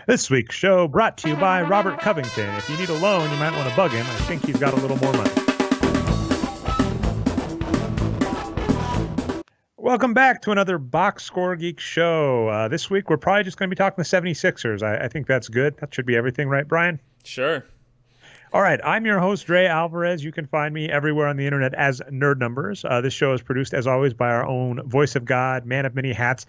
This week's show brought to you by Robert Covington. If you need a loan, you might want to bug him. I think he's got a little more money. Welcome back to another Boxscore Geeks Show. This week, we're probably just going to be talking the 76ers. I think that's good. That should be everything, right, Brian? Sure. All right, I'm your host, Dre Alvarez. You can find me everywhere on the internet as Nerd Numbers. This show is produced, as always, by our own voice of God, man of many hats.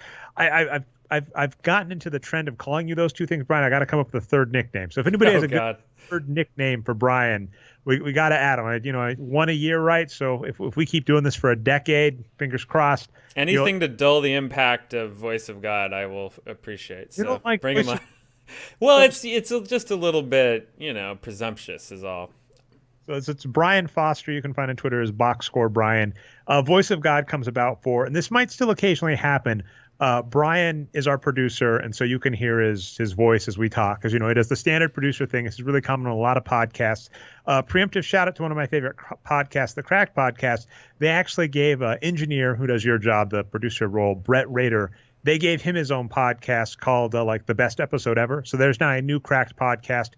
I've gotten into the trend of calling you those two things, Brian. I got to come up with a third nickname. So if anybody has a good third nickname for Brian, we got to add him. I one a year, right? So if we keep doing this for a decade, fingers crossed. Anything to dull the impact of voice of God, I will appreciate. So you don't like bring him on. Well, it's just a little bit, presumptuous is all. So it's Brian Foster. You can find on Twitter as Boxscore Brian. Voice of God comes about for, and this might still occasionally happen. Brian is our producer, and so you can hear his voice as we talk, because he does the standard producer thing. This is really common on a lot of podcasts. Preemptive shout out to one of my favorite podcasts, the Cracked Podcast. They actually gave an engineer who does your job, the producer role, Brett Rader. They gave him his own podcast called the best episode ever. So there's now a new Cracked Podcast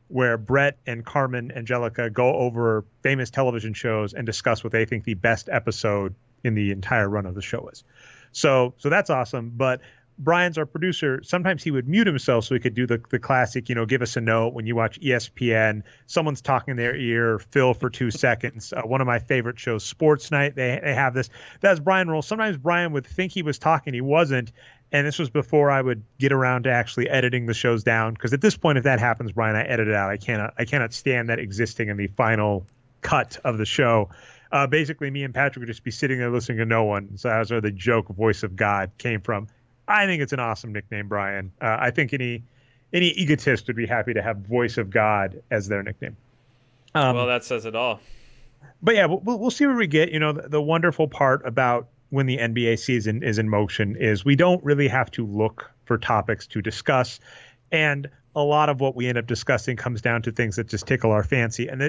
where Brett and Carmen Angelica go over famous television shows and discuss what they think the best episode in the entire run of the show is. So that's awesome. But Brian's our producer. Sometimes he would mute himself so he could do the classic, give us a note when you watch ESPN. Someone's talking in their ear, fill for 2 seconds. One of my favorite shows, Sports Night, they have this. That's Brian roll. Sometimes Brian would think he was talking, he wasn't. And this was before I would get around to actually editing the shows down. Because at this point, if that happens, Brian, I edit it out. I cannot stand that existing in the final cut of the show. Basically, me and Patrick would just be sitting there listening to no one. So that's where the joke voice of God came from. I think it's an awesome nickname, Brian. I think any egotist would be happy to have voice of God as their nickname. Well, that says it all. But yeah, we'll see where we get. The wonderful part about when the NBA season is in motion is we don't really have to look for topics to discuss. And a lot of what we end up discussing comes down to things that just tickle our fancy. And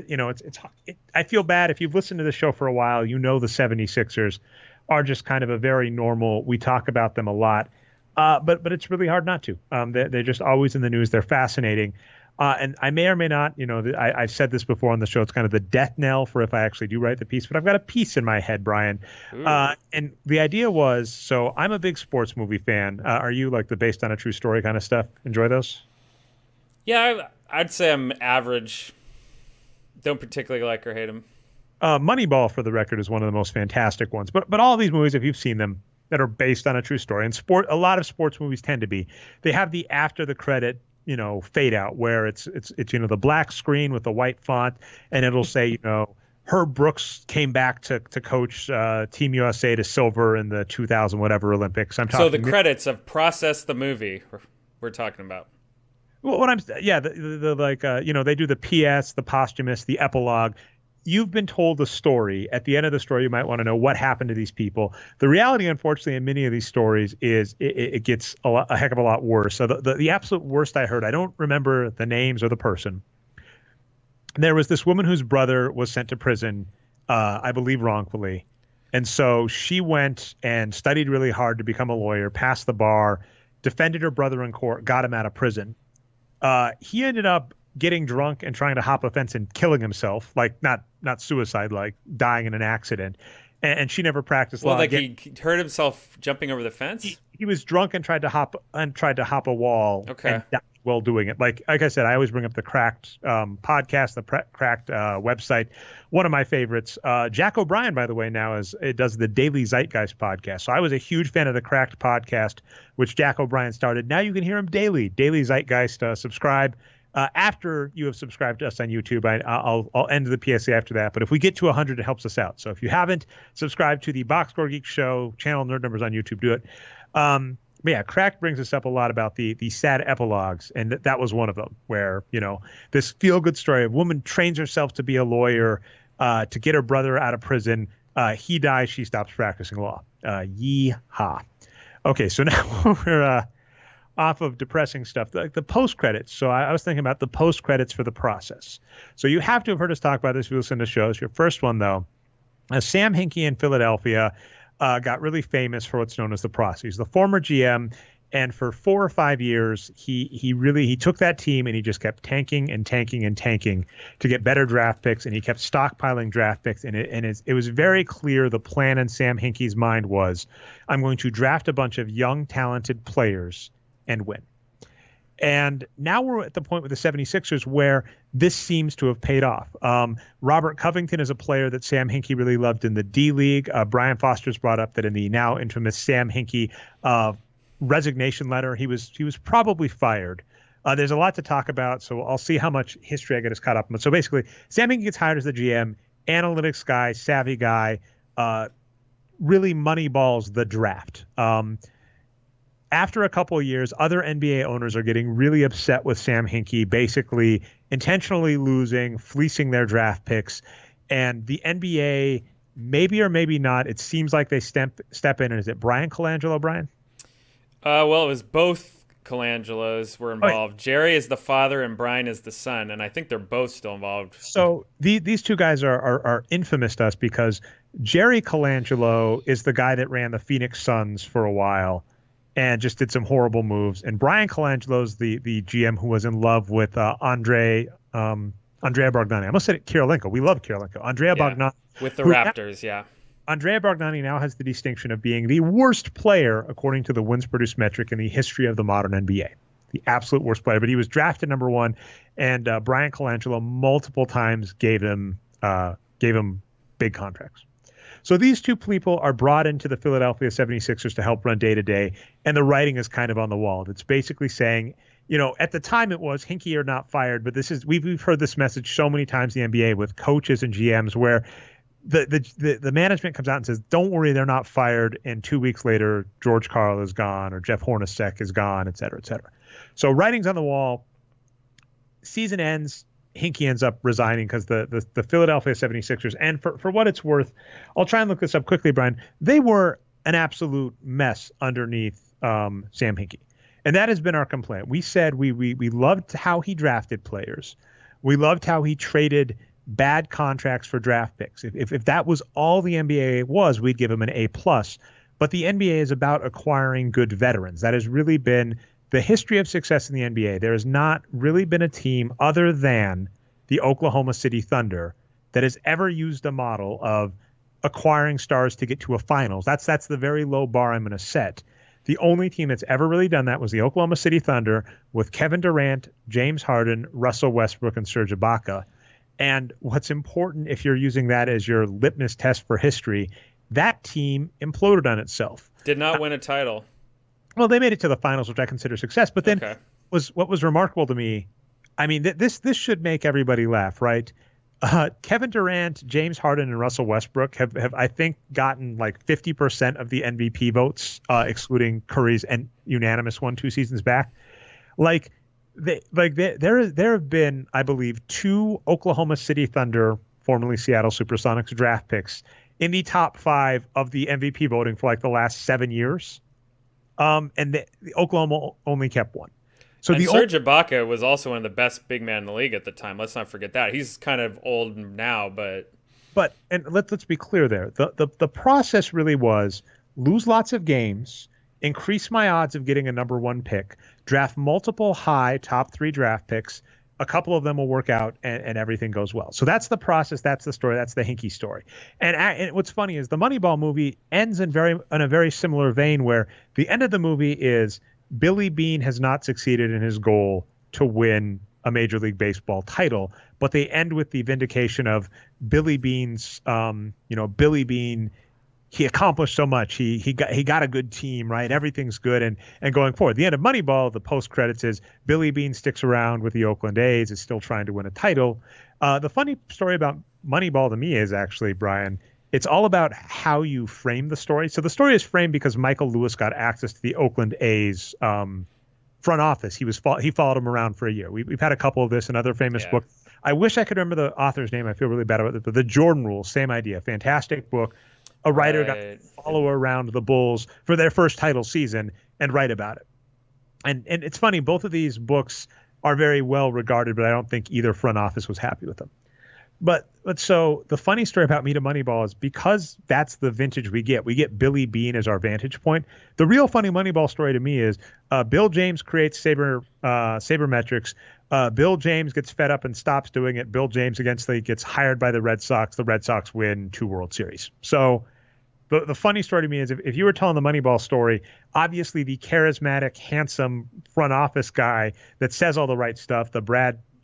I feel bad if you've listened to the show for a while, the 76ers are just kind of a very normal, we talk about them a lot. But it's really hard not to. They're just always in the news. They're fascinating. And I may or may not, I've said this before on the show. It's kind of the death knell for if I actually do write the piece. But I've got a piece in my head, Brian. And the idea was, so I'm a big sports movie fan. Are you like the based on a true story kind of stuff? Enjoy those? Yeah, I'd say I'm average. Don't particularly like or hate them. Moneyball, for the record, is one of the most fantastic ones. But all of these movies, if you've seen them, that are based on a true story, and a lot of sports movies tend to be. They have the after the credit, fade out where it's the black screen with the white font, and it'll say Herb Brooks came back to coach Team USA to silver in the 2000 whatever Olympics. I'm talking. So the credits have processed the movie we're talking about. Well, they do the PS, the posthumous, the epilogue. You've been told the story. At the end of the story, you might want to know what happened to these people. The reality, unfortunately, in many of these stories is it gets a heck of a lot worse. So the absolute worst I heard, I don't remember the names or the person. There was this woman whose brother was sent to prison, I believe wrongfully. And so she went and studied really hard to become a lawyer, passed the bar, defended her brother in court, got him out of prison. He ended up getting drunk and trying to hop a fence and killing himself, like not suicide, like dying in an accident. And she never practiced law. Well, like again. He hurt himself jumping over the fence? He was drunk and tried to hop a wall. Okay. And died while doing it. Like I said, I always bring up the Cracked podcast, the Cracked website. One of my favorites. Jack O'Brien, by the way, now does the Daily Zeitgeist podcast. So I was a huge fan of the Cracked podcast, which Jack O'Brien started. Now you can hear him daily. Daily Zeitgeist. Subscribe. After you have subscribed to us on YouTube, I'll end the PSA after that. But if we get to 100, it helps us out. So if you haven't subscribed to the Boxscore Geeks Show channel, Nerd Numbers on YouTube, do it. But yeah, Cracked brings us up a lot about the sad epilogues, and that was one of them, where this feel-good story of a woman trains herself to be a lawyer to get her brother out of prison. He dies, she stops practicing law. Yee-haw. Okay, so now we're off of depressing stuff, like the post credits. So I was thinking about the post credits for The Process. So you have to have heard us talk about this if you listen to shows. Your first one, though, Sam Hinkie in Philadelphia got really famous for what's known as The Process. He's the former GM, And for 4 or 5 years, he took that team and he just kept tanking and tanking and tanking to get better draft picks, and he kept stockpiling draft picks. And it was very clear the plan in Sam Hinkie's mind was, I'm going to draft a bunch of young, talented players and win. And now we're at the point with the 76ers where this seems to have paid off. Robert Covington is a player that Sam Hinkie really loved in the D League. Brian Foster's brought up that in the now infamous Sam Hinkie resignation letter, he was probably fired. There's a lot to talk about, so I'll see how much history I get us caught up on. So basically, Sam Hinkie gets hired as the GM, analytics guy, savvy guy, really moneyballs the draft. After a couple of years, other NBA owners are getting really upset with Sam Hinkie, basically intentionally losing, fleecing their draft picks. And the NBA, maybe or maybe not, it seems like they step in. And is it Brian Colangelo, Brian? Well, it was both Colangelos were involved. Jerry is the father and Brian is the son, and I think they're both still involved. So these two guys are infamous to us because Jerry Colangelo is the guy that ran the Phoenix Suns for a while and just did some horrible moves. And Brian Colangelo's the GM who was in love with Andrea Bargnani. I almost said it, Kirilenko. We love Kirilenko. Andrea Bargnani. With the Raptors, yeah. Andrea Bargnani now has the distinction of being the worst player, according to the wins produced metric, in the history of the modern NBA. The absolute worst player. But he was drafted number one, and Brian Colangelo multiple times gave him big contracts. So these two people are brought into the Philadelphia 76ers to help run day-to-day, and the writing is kind of on the wall. It's basically saying, at the time it was Hinkie or not fired, but we've heard this message so many times in the NBA with coaches and GMs where the management comes out and says, don't worry, they're not fired, and 2 weeks later, George Karl is gone or Jeff Hornacek is gone, et cetera, et cetera. So writing's on the wall. Season ends. Hinkie ends up resigning because the Philadelphia 76ers, and for what it's worth, I'll try and look this up quickly, Brian, they were an absolute mess underneath Sam Hinkie. And that has been our complaint. We said we loved how he drafted players. We loved how he traded bad contracts for draft picks. If that was all the NBA was, we'd give him an A+. But the NBA is about acquiring good veterans. That has really been the history of success in the NBA. There has not really been a team other than the Oklahoma City Thunder that has ever used a model of acquiring stars to get to a finals. That's the very low bar I'm going to set. The only team that's ever really done that was the Oklahoma City Thunder with Kevin Durant, James Harden, Russell Westbrook, and Serge Ibaka. And what's important, if you're using that as your litmus test for history, that team imploded on itself. Did not win a title. Well, they made it to the finals, which I consider success. But then what was remarkable to me, I mean, this should make everybody laugh, right? Kevin Durant, James Harden, and Russell Westbrook have I think gotten like 50% of the MVP votes, excluding Curry's and unanimous one 2 seasons back. There have been, I believe, 2 Oklahoma City Thunder, formerly Seattle Supersonics, draft picks in the top 5 of the MVP voting for like the last 7 years. And the Oklahoma only kept 1. So Serge Ibaka was also one of the best big men in the league at the time. Let's not forget that. He's kind of old now, but let's be clear there. The process really was lose lots of games, increase my odds of getting a number 1 pick, draft multiple high top 3 draft picks. A couple of them will work out and everything goes well. So that's the process. That's the story. That's the Hinkie story. And what's funny is the Moneyball movie ends in a very similar vein where the end of the movie is Billy Beane has not succeeded in his goal to win a Major League Baseball title, but they end with the vindication of Billy Beane's, Billy Beane, he accomplished so much. He got a good team, right? Everything's good. And going forward, the end of Moneyball, the post credits is Billy Beane sticks around with the Oakland A's, is still trying to win a title. The funny story about Moneyball to me is actually, Brian, it's all about how you frame the story. So the story is framed because Michael Lewis got access to the Oakland A's front office. He followed him around for a year. We've had a couple of this, another famous book. I wish I could remember the author's name. I feel really bad about it. But The Jordan Rules, same idea. Fantastic book. A writer got to follow around the Bulls for their first title season and write about it. And it's funny, both of these books are very well regarded, but I don't think either front office was happy with them. But so the funny story about Me to Moneyball is because that's the vintage we get Billy Bean as our vantage point. The real funny Moneyball story to me is Bill James creates sabermetrics. Bill James gets fed up and stops doing it. Bill James gets hired by the Red Sox. The Red Sox win 2 World Series. So the funny story to me is if you were telling the Moneyball story, obviously the charismatic, handsome front office guy that says all the right stuff,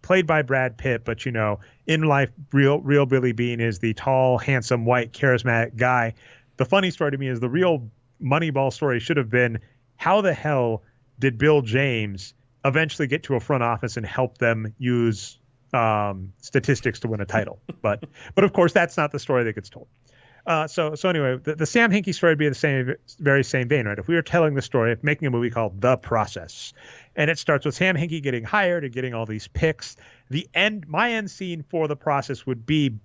played by Brad Pitt, but in life, real Billy Bean is the tall, handsome, white, charismatic guy. The funny story to me is the real Moneyball story should have been how the hell did Bill James eventually get to a front office and help them use statistics to win a title? But of course, that's not the story that gets told. So anyway, the Sam Hinkie story would be the very same vein, right? If we were telling the story of making a movie called The Process, and it starts with Sam Hinkie getting hired and getting all these picks, my end scene for The Process would be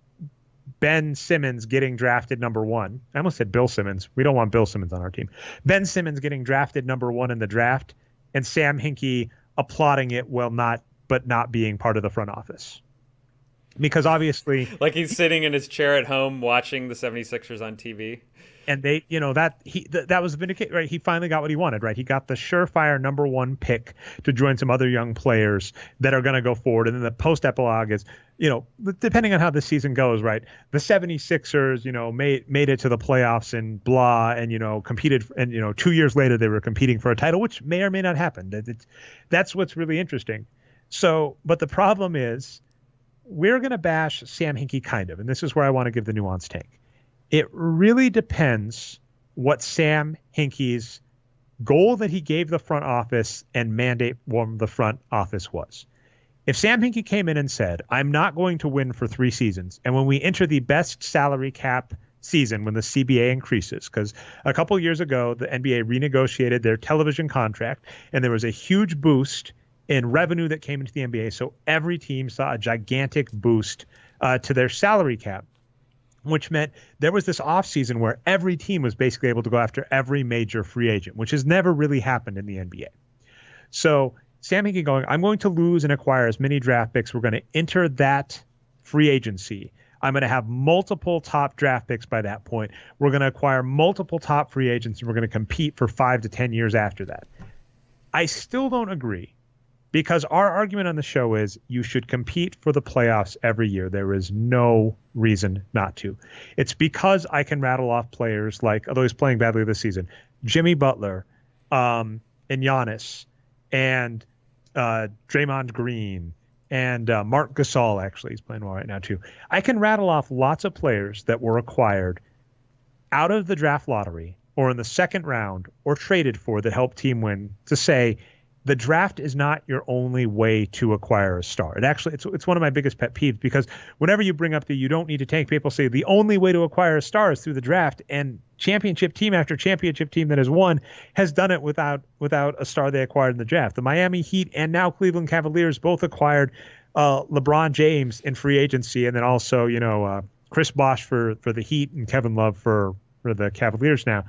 Ben Simmons getting drafted number 1. I almost said Bill Simmons. We don't want Bill Simmons on our team. Ben Simmons getting drafted number 1 in the draft, and Sam Hinkie applauding it but not being part of the front office. Because obviously, like he's sitting in his chair at home watching the 76ers on TV. And they, that was vindicated, right? He finally got what he wanted, right? He got the surefire number 1 pick to join some other young players that are going to go forward. And then the post epilogue is, depending on how the season goes, right? The 76ers, made it to the playoffs and blah, and, competed. And, 2 years later, they were competing for a title, which may or may not happen. That's what's really interesting. So, but the problem is, we're going to bash Sam Hinkie kind of, and this is where I want to give the nuanced take. It really depends what Sam Hinkie's goal that he gave the front office and mandate from the front office was. If Sam Hinkie came in and said, I'm not going to win for 3 seasons, and when we enter the best salary cap season, when the CBA increases, because a couple years ago, the NBA renegotiated their television contract, and there was a huge boost in revenue that came into the NBA. So every team saw a gigantic boost to their salary cap, which meant there was this offseason where every team was basically able to go after every major free agent, which has never really happened in the NBA. So Sam Hinkie going, I'm going to lose and acquire as many draft picks. We're going to enter that free agency. I'm going to have multiple top draft picks by that point. We're going to acquire multiple top free agents, and we're going to compete for 5 to 10 years after that. I still don't agree. Because our argument on the show is you should compete for the playoffs every year. There is no reason not to. It's because I can rattle off players like, although he's playing badly this season, Jimmy Butler, and Giannis, and Draymond Green, and Marc Gasol, actually. He's playing well right now, too. I can rattle off lots of players that were acquired out of the draft lottery or in the second round or traded for that helped team win to say, the draft is not your only way to acquire a star. It's one of my biggest pet peeves, because whenever you bring up you don't need to tank, people say the only way to acquire a star is through the draft, and championship team after championship team that has won has done it without a star they acquired in the draft. The Miami Heat and now Cleveland Cavaliers both acquired LeBron James in free agency, and then also Chris Bosh for the Heat and Kevin Love for the Cavaliers now.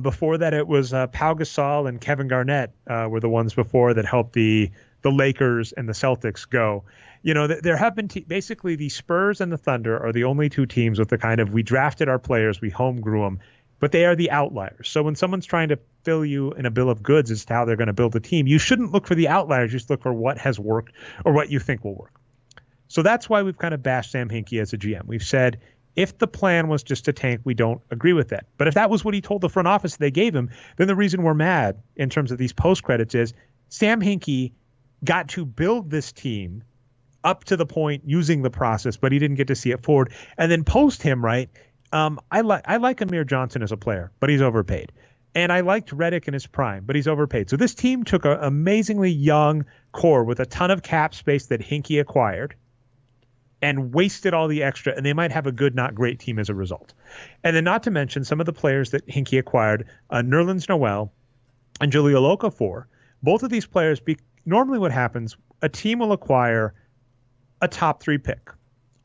Before that, it was Pau Gasol and Kevin Garnett were the ones before that helped the Lakers and the Celtics go. There have been basically the Spurs and the Thunder are the only 2 teams with the kind of, we drafted our players, we home grew them, but they are the outliers. So when someone's trying to fill you in a bill of goods as to how they're going to build a team, you shouldn't look for the outliers. You should look for what has worked or what you think will work. So that's why we've kind of bashed Sam Hinkie as a GM. We've said, if the plan was just to tank, we don't agree with that. But if that was what he told the front office they gave him, then the reason we're mad in terms of these post credits is Sam Hinkie got to build this team up to the point using the process, but he didn't get to see it forward. And then post him, right? I like Amir Johnson as a player, but he's overpaid. And I liked Redick in his prime, but he's overpaid. So this team took an amazingly young core with a ton of cap space that Hinkie acquired and wasted all the extra, and they might have a good, not great team as a result. And then not to mention some of the players that Hinkie acquired, Nerlens Noel and Jahlil Okafor. Both of these players, normally what happens, a team will acquire a top 3 pick,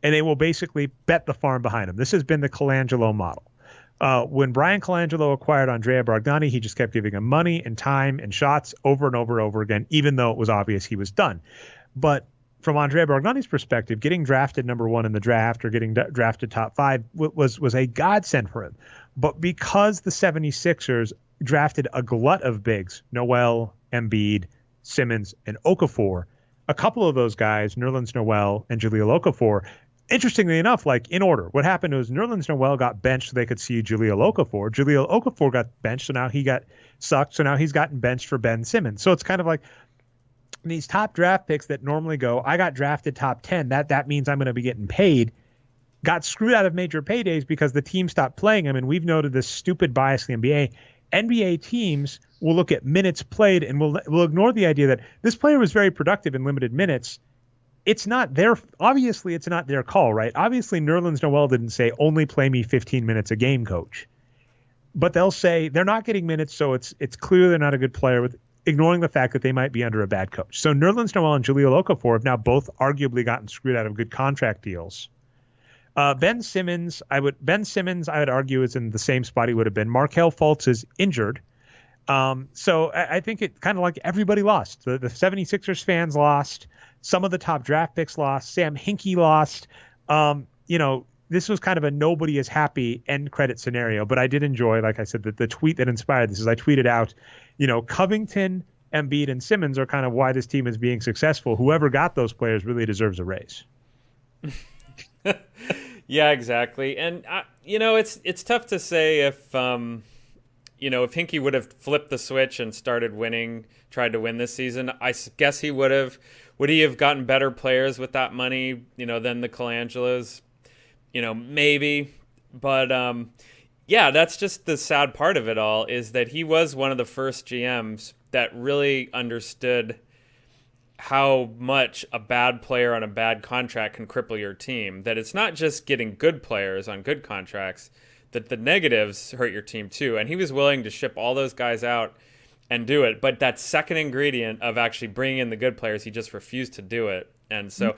and they will basically bet the farm behind them. This has been the Colangelo model. When Brian Colangelo acquired Andrea Bargnani, he just kept giving him money and time and shots over and over and over again, even though it was obvious he was done. But from Andrea Bargnani's perspective, getting drafted number 1 in the draft or getting drafted top 5 was a godsend for him. But because the 76ers drafted a glut of bigs, Noel, Embiid, Simmons, and Okafor, a couple of those guys, Nerlens Noel and Jahlil Okafor, interestingly enough, like in order, what happened was Nerlens Noel got benched so they could see Jahlil Okafor. Jahlil Okafor got benched, so now he got sucked, so now he's gotten benched for Ben Simmons. So it's kind of like these top draft picks that normally go, I got drafted top 10, that means I'm going to be getting paid, got screwed out of major paydays because the team stopped playing him. And we've noted this stupid bias in the NBA. NBA teams will look at minutes played and will ignore the idea that this player was very productive in limited minutes. It's not obviously it's not their call, right? Obviously Nerlens Noel didn't say only play me 15 minutes a game, coach. But they'll say they're not getting minutes, so it's clear they're not a good player, with ignoring the fact that they might be under a bad coach. So Nerlens Noel and Jahlil Okafor have now both arguably gotten screwed out of good contract deals. Ben Simmons, I would argue, is in the same spot he would have been. Markelle Fultz is injured. So I think it kind of like everybody lost. The 76ers fans lost. Some of the top draft picks lost. Sam Hinkie lost. This was kind of a nobody is happy end credit scenario. But I did enjoy, like I said, the tweet that inspired this is I tweeted out, Covington, Embiid, and Simmons are kind of why this team is being successful. Whoever got those players really deserves a raise. Yeah, exactly. And, it's tough to say if Hinkie would have flipped the switch and started winning, tried to win this season. I guess he would have. Would he have gotten better players with that money, than the Colangelos? Maybe. But, that's just the sad part of it all, is that he was one of the first GMs that really understood how much a bad player on a bad contract can cripple your team. That it's not just getting good players on good contracts, that the negatives hurt your team too. And he was willing to ship all those guys out and do it. But that second ingredient of actually bringing in the good players, he just refused to do it. And so,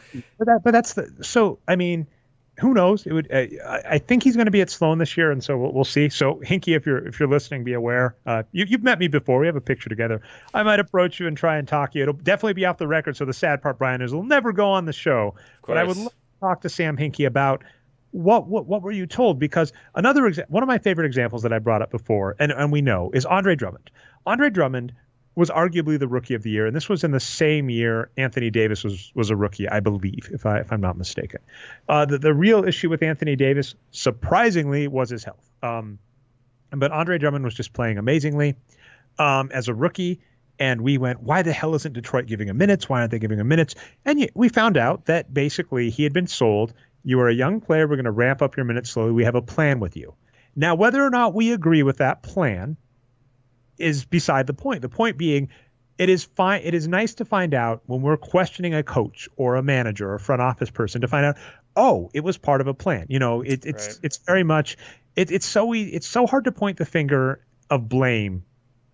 who knows? It would. I think he's going to be at Sloan this year, and so we'll see. So Hinkie, if you're listening, be aware. You've met me before. We have a picture together. I might approach you and try and talk you. It'll definitely be off the record. So the sad part, Brian, is it'll never go on the show. But I would love to talk to Sam Hinkie about what were you told? Because one of my favorite examples that I brought up before, and we know, is Andre Drummond. Andre Drummond was arguably the rookie of the year, and this was in the same year Anthony Davis was a rookie, I believe, if I'm not mistaken. The real issue with Anthony Davis, surprisingly, was his health. But Andre Drummond was just playing amazingly as a rookie, and we went, why the hell isn't Detroit giving him minutes? Why aren't they giving him minutes? And we found out that basically he had been sold. You are a young player. We're going to ramp up your minutes slowly. We have a plan with you. Now, whether or not we agree with that plan is beside the point. The point being, it is fine. It is nice to find out when we're questioning a coach or a manager or a front office person to find out, oh, it was part of a plan. It's very much it's so hard to point the finger of blame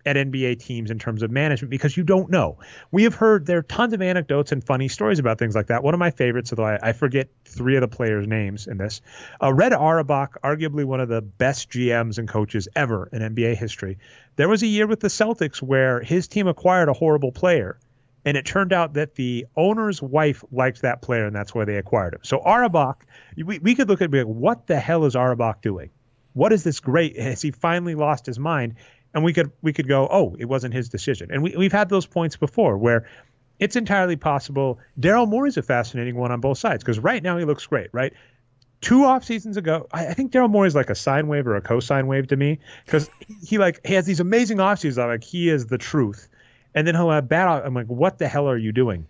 at NBA teams in terms of management because you don't know. We have heard there are tons of anecdotes and funny stories about things like that. One of my favorites, although I forget 3 of the players' names in this, Red Auerbach, arguably one of the best GMs and coaches ever in NBA history. There was a year with the Celtics where his team acquired a horrible player, and it turned out that the owner's wife liked that player, and that's why they acquired him. So Auerbach, we could look at it and be like, what the hell is Auerbach doing? What is this great? Has he finally lost his mind? And we could go, oh, it wasn't his decision. And we've had those points before where it's entirely possible. Daryl Morey's a fascinating one on both sides because right now he looks great, right? 2 off seasons ago, I think Daryl Morey's like a sine wave or a cosine wave to me because he has these amazing off seasons. I'm like, he is the truth. And then he'll have bad. I'm like, what the hell are you doing?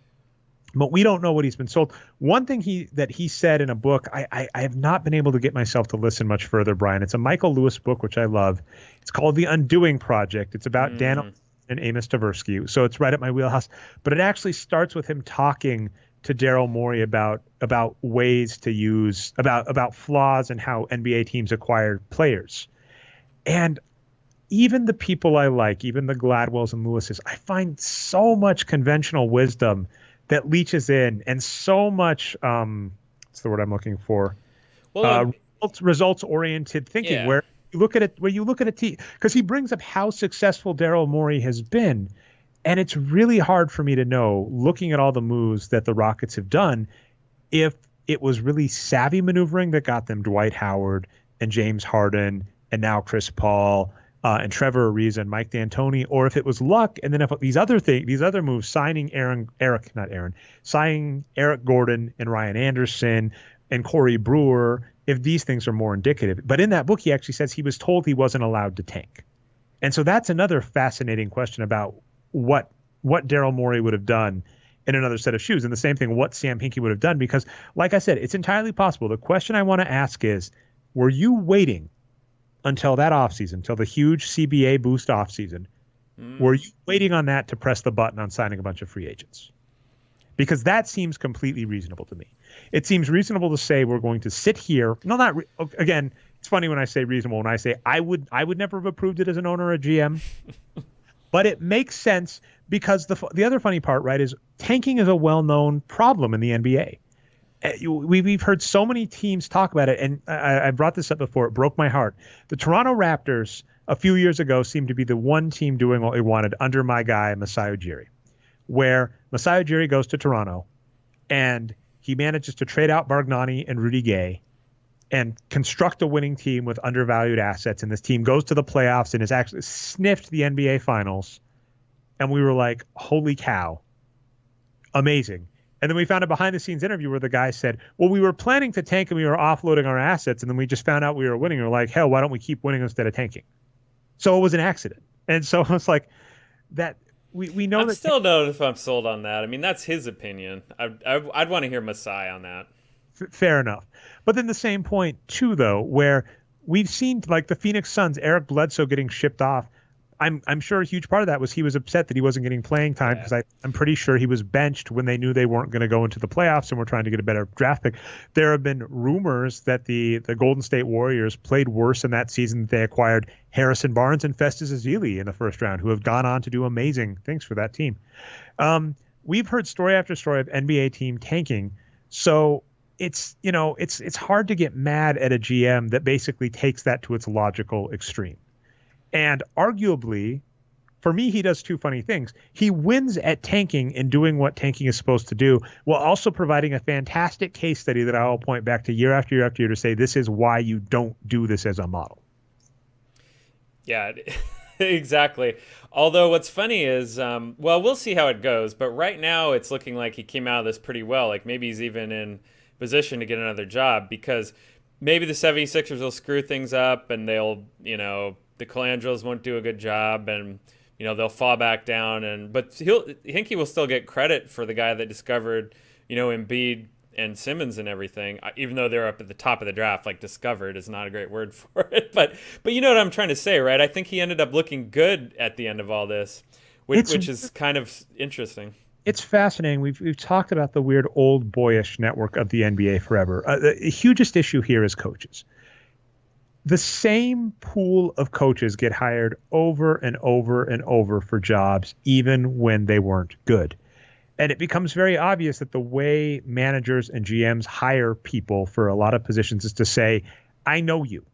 But we don't know what he's been sold. One thing that he said in a book, I have not been able to get myself to listen much further, Brian. It's a Michael Lewis book, which I love. It's called The Undoing Project. It's about Dan and Amos Tversky. So it's right at my wheelhouse. But it actually starts with him talking to Daryl Morey about ways to use, about flaws and how NBA teams acquired players. And even the people I like, even the Gladwells and Lewises, I find so much conventional wisdom that leaches in, and so much what's the word I'm looking for? Well, results oriented thinking, yeah. where you look at a team, because he brings up how successful Daryl Morey has been, And it's really hard for me to know, looking at all the moves that the Rockets have done, if it was really savvy maneuvering that got them Dwight Howard and James Harden and now Chris Paul and Trevor Ariza and Mike D'Antoni, or if it was luck. And then if these other moves, signing Eric Gordon and Ryan Anderson and Corey Brewer, if these things are more indicative. But in that book, he actually says he was told he wasn't allowed to tank. And so that's another fascinating question about what Daryl Morey would have done in another set of shoes. And the same thing, what Sam Hinkie would have done, because like I said, it's entirely possible. The question I want to ask is, were you waiting until that offseason, until the huge CBA boost offseason? Were you waiting on that to press the button on signing a bunch of free agents? Because that seems completely reasonable to me. It seems reasonable to say we're going to sit here. Again, it's funny when I say reasonable, when I say I would never have approved it as an owner or a GM. But it makes sense because the other funny part, right, is tanking is a well-known problem in the NBA. We've heard so many teams talk about it, and I brought this up before. It broke my heart. The Toronto Raptors a few years ago seemed to be the one team doing what we wanted under my guy, Masai Ujiri, where Masai Ujiri goes to Toronto, and he manages to trade out Bargnani and Rudy Gay and construct a winning team with undervalued assets. And this team goes to the playoffs and has actually sniffed the NBA Finals. And we were like, holy cow, amazing. And then we found a behind-the-scenes interview where the guy said, well, we were planning to tank and we were offloading our assets, and then we just found out we were winning. And we're like, hell, why don't we keep winning instead of tanking? So it was an accident. And so it's like that. We know I still don't know if I'm sold on that. I mean, that's his opinion. I'd want to hear Masai on that. Fair enough. But then the same point, too, though, where we've seen like the Phoenix Suns, Eric Bledsoe getting shipped off. I'm sure a huge part of that was he was upset that he wasn't getting playing time because I'm pretty sure he was benched when they knew they weren't going to go into the playoffs and were trying to get a better draft pick. There have been rumors that the Golden State Warriors played worse in that season. They acquired Harrison Barnes and Festus Ezeli in the first round, who have gone on to do amazing things for that team. We've heard story after story of NBA team tanking. So it's hard to get mad at a GM that basically takes that to its logical extreme. And arguably, for me, he does two funny things. He wins at tanking and doing what tanking is supposed to do, while also providing a fantastic case study that I will point back to year after year after year to say this is why you don't do this as a model. Yeah, exactly. Although what's funny is, we'll see how it goes. But right now it's looking like he came out of this pretty well. Like maybe he's even in position to get another job because maybe the 76ers will screw things up and they'll, the Colandros won't do a good job and, they'll fall back down. But Hinkie will still get credit for the guy that discovered, Embiid and Simmons and everything, even though they're up at the top of the draft. Like discovered is not a great word for it. But you know what I'm trying to say, right? I think he ended up looking good at the end of all this, which is kind of interesting. It's fascinating. We've talked about the weird old boyish network of the NBA forever. The hugest issue here is coaches. The same pool of coaches get hired over and over and over for jobs, even when they weren't good. And it becomes very obvious that the way managers and GMs hire people for a lot of positions is to say, I know you.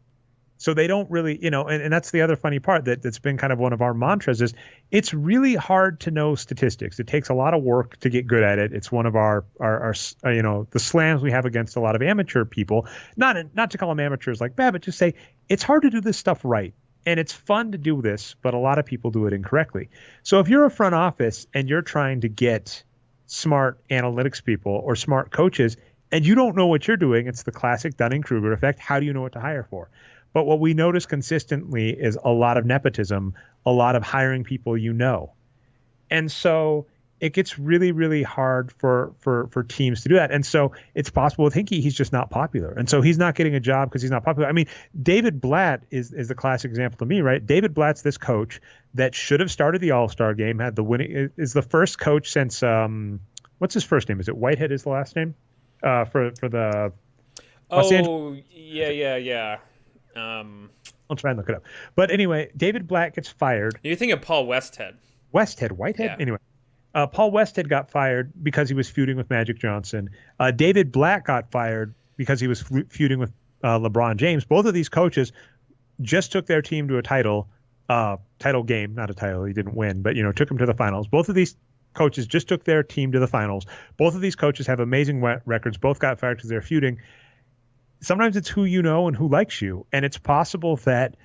So they don't really, and that's the other funny part that's been kind of one of our mantras is it's really hard to know statistics. It takes a lot of work to get good at it. It's one of our the slams we have against a lot of amateur people, not to call them amateurs like that, but just say it's hard to do this stuff right. And it's fun to do this, but a lot of people do it incorrectly. So if you're a front office and you're trying to get smart analytics people or smart coaches and you don't know what you're doing, it's the classic Dunning-Kruger effect. How do you know what to hire for? But what we notice consistently is a lot of nepotism, a lot of hiring people And so it gets really, really hard for teams to do that. And so it's possible with Hinkie, he's just not popular. And so he's not getting a job because he's not popular. I mean, David Blatt is the classic example to me, right? David Blatt's this coach that should have started the All-Star game, had the winning, is the first coach since, what's his first name? Is it Whitehead is the last name? For the Los Angeles? Yeah. I'll try and look it up. But anyway, David Blatt gets fired. You think of Paul Whitehead? Whitehead? Yeah. Anyway, Paul Whitehead got fired because he was feuding with Magic Johnson. David Blatt got fired because he was feuding with LeBron James. Both of these coaches just took their team to a title title game, not a title, he didn't win, but took him to the finals. Both of these coaches just took their team to the finals. Both of these coaches have amazing records. Both got fired because they're feuding. Sometimes it's who you know and who likes you, and it's possible that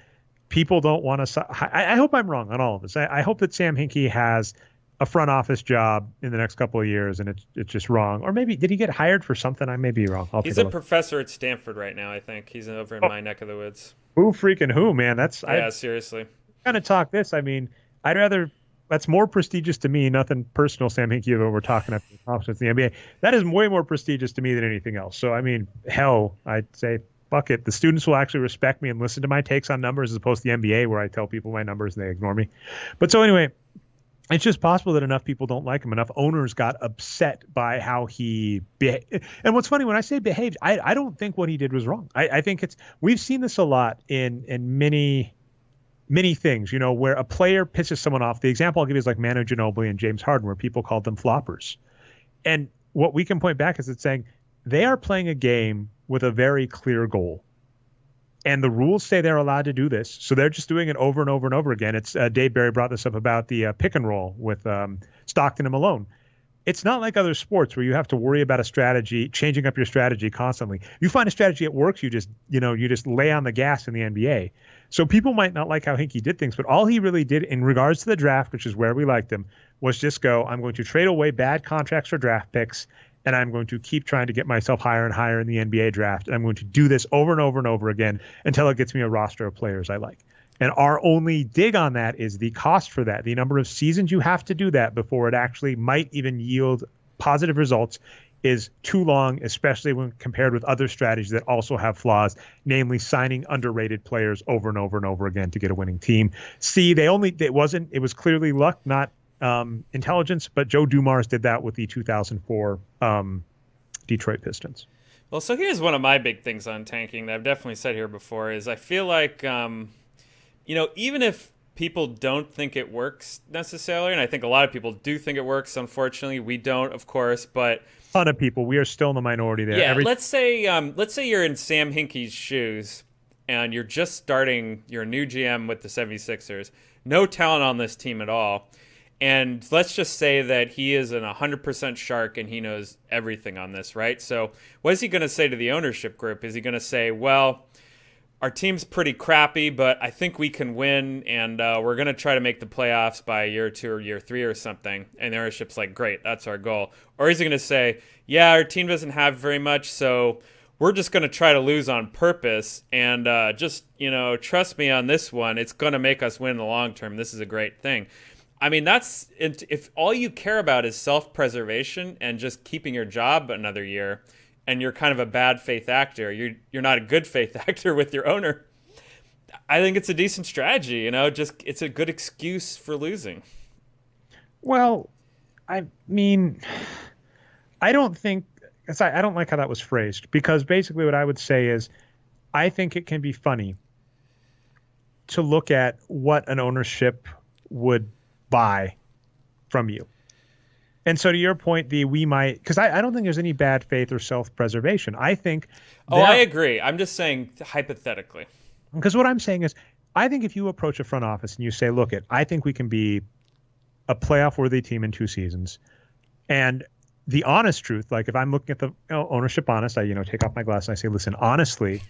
people don't want to. I hope I'm wrong on all of this. I hope that Sam Hinkie has a front office job in the next couple of years, and it's just wrong. Or maybe did he get hired for something? I may be wrong. He's a professor at Stanford right now. I think he's over in my neck of the woods. Who freaking who, man? Seriously. Kind of talk this. I mean, I'd rather. That's more prestigious to me. Nothing personal, Sam Hinkie, but we're talking after the conference in the NBA. That is way more prestigious to me than anything else. So I mean, hell, I'd say fuck it. The students will actually respect me and listen to my takes on numbers as opposed to the NBA where I tell people my numbers and they ignore me. But so anyway, it's just possible that enough people don't like him. Enough owners got upset by how he behaved. And what's funny, when I say behaved, I don't think what he did was wrong. I think we've seen this a lot in many things, where a player pisses someone off. The example I'll give you is like Manu Ginobili and James Harden, where people called them floppers. And what we can point back is it's saying they are playing a game with a very clear goal. And the rules say they're allowed to do this. So they're just doing it over and over and over again. It's Dave Barry brought this up about the pick and roll with Stockton and Malone. It's not like other sports where you have to worry about a strategy, changing up your strategy constantly. You find a strategy that works, you just lay on the gas in the NBA. So people might not like how Hinkie did things, but all he really did in regards to the draft, which is where we liked him, was just go, I'm going to trade away bad contracts for draft picks, and I'm going to keep trying to get myself higher and higher in the NBA draft. And I'm going to do this over and over and over again until it gets me a roster of players I like. And our only dig on that is the cost for that, the number of seasons you have to do that before it actually might even yield positive results is too long, especially when compared with other strategies that also have flaws, namely signing underrated players over and over and over again to get a winning team. It was clearly luck, not intelligence, but Joe Dumars did that with the 2004 Detroit Pistons. Well, so here's one of my big things on tanking that I've definitely said here before is I feel like, even if people don't think it works necessarily, and I think a lot of people do think it works, unfortunately, we don't, of course, but a ton of people, we are still in the minority there. Yeah, let's say you're in Sam Hinkie's shoes and you're just starting your new GM with the 76ers, no talent on this team at all. And let's just say that he is an 100% shark and he knows everything on this, right? So what is he going to say to the ownership group? Is he going to say, well, our team's pretty crappy, but I think we can win, and we're going to try to make the playoffs by year 2 or year 3 or something? And the ownership's like, great, that's our goal. Or is he going to say, yeah, our team doesn't have very much, so we're just going to try to lose on purpose, and just, trust me on this one. It's going to make us win in the long term. This is a great thing. I mean, if all you care about is self-preservation and just keeping your job another year, and you're kind of a bad faith actor, you're not a good faith actor with your owner, I think it's a decent strategy, it's a good excuse for losing. Well, I mean, I don't like how that was phrased, because basically what I would say is I think it can be funny to look at what an ownership would buy from you. And so to your point, because I don't think there's any bad faith or self-preservation. I think. I agree. I'm just saying hypothetically. Because what I'm saying is, I think if you approach a front office and you say, look, I think we can be a playoff-worthy team in 2 seasons. And the honest truth, like if I'm looking at the ownership honest, I take off my glasses and I say, listen, honestly,